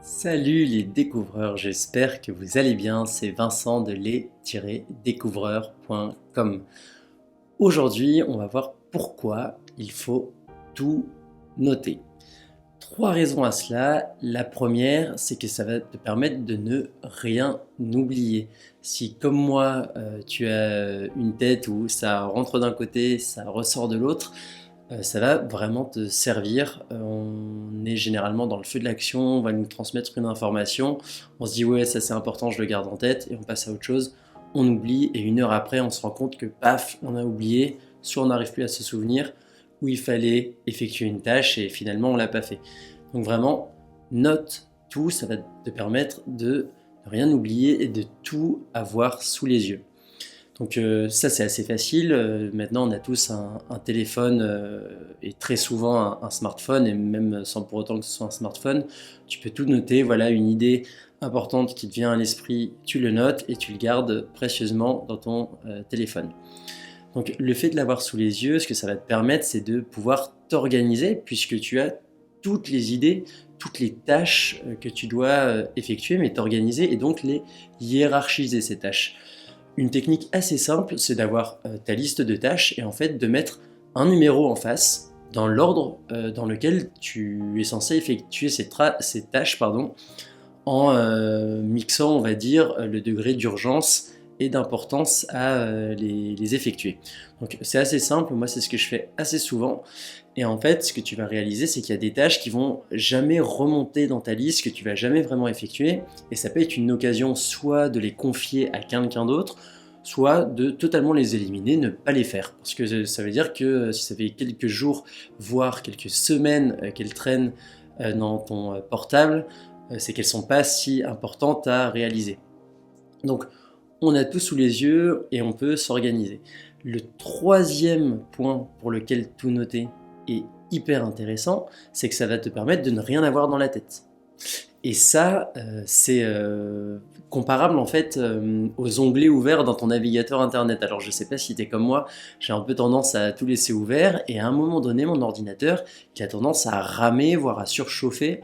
Salut les découvreurs, j'espère que vous allez bien, c'est Vincent de les-découvreurs.com. Aujourd'hui, on va voir pourquoi il faut tout noter. Trois raisons à cela. La première, c'est que ça va te permettre de ne rien oublier. Si comme moi, tu as une tête où ça rentre d'un côté, ça ressort de l'autre, ça va vraiment te servir. On est généralement dans le feu de l'action, on va nous transmettre une information, on se dit ouais ça c'est important, je le garde en tête et on passe à autre chose, on oublie et une heure après on se rend compte que paf, on a oublié, soit on n'arrive plus à se souvenir, ou il fallait effectuer une tâche et finalement on l'a pas fait. Donc vraiment, note tout, ça va te permettre de ne rien oublier et de tout avoir sous les yeux. Donc ça c'est assez facile. Maintenant on a tous un téléphone et très souvent un smartphone et même sans pour autant que ce soit un smartphone, tu peux tout noter. Voilà une idée importante qui te vient à l'esprit, tu le notes et tu le gardes précieusement dans ton téléphone. Donc le fait de l'avoir sous les yeux, ce que ça va te permettre, c'est de pouvoir t'organiser puisque tu as toutes les idées, toutes les tâches que tu dois effectuer, mais t'organiser et donc les hiérarchiser ces tâches. Une technique assez simple, c'est d'avoir ta liste de tâches et en fait de mettre un numéro en face dans l'ordre dans lequel tu es censé effectuer ces tâches en mixant, on va dire, le degré d'urgence et d'importance à les effectuer. Donc c'est assez simple, moi c'est ce que je fais assez souvent. Et en fait, ce que tu vas réaliser, c'est qu'il y a des tâches qui vont jamais remonter dans ta liste, que tu vas jamais vraiment effectuer. Et ça peut être une occasion soit de les confier à quelqu'un d'autre, soit de totalement les éliminer, ne pas les faire. Parce que ça veut dire que si ça fait quelques jours, voire quelques semaines qu'elles traînent dans ton portable, c'est qu'elles sont pas si importantes à réaliser. Donc, on a tout sous les yeux et on peut s'organiser. Le troisième point pour lequel tout noter est hyper intéressant, c'est que ça va te permettre de ne rien avoir dans la tête. Et ça, c'est comparable en fait aux onglets ouverts dans ton navigateur internet. Alors je sais pas si tu es comme moi, j'ai un peu tendance à tout laisser ouvert et à un moment donné mon ordinateur qui a tendance à ramer, voire à surchauffer,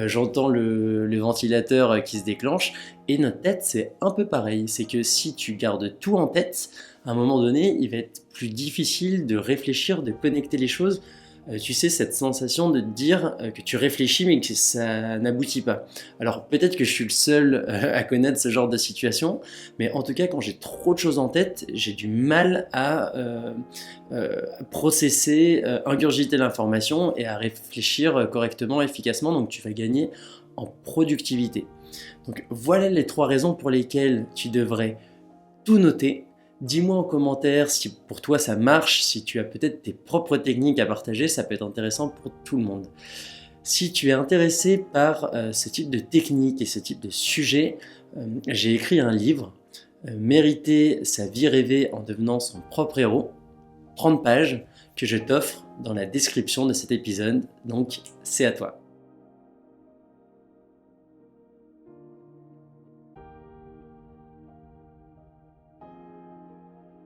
j'entends le ventilateur qui se déclenche et notre tête c'est un peu pareil. C'est que si tu gardes tout en tête, à un moment donné il va être plus difficile de réfléchir, de connecter les choses. Tu sais, cette sensation de te dire que tu réfléchis mais que ça n'aboutit pas. Alors peut-être que je suis le seul à connaître ce genre de situation, mais en tout cas quand j'ai trop de choses en tête, j'ai du mal à processer, ingurgiter l'information et à réfléchir correctement, efficacement, donc tu vas gagner en productivité. Donc voilà les trois raisons pour lesquelles tu devrais tout noter. Dis-moi en commentaire si pour toi ça marche, si tu as peut-être tes propres techniques à partager, ça peut être intéressant pour tout le monde. Si tu es intéressé par ce type de technique et ce type de sujet, j'ai écrit un livre, Mériter sa vie rêvée en devenant son propre héros, 30 pages que je t'offre dans la description de cet épisode, donc c'est à toi.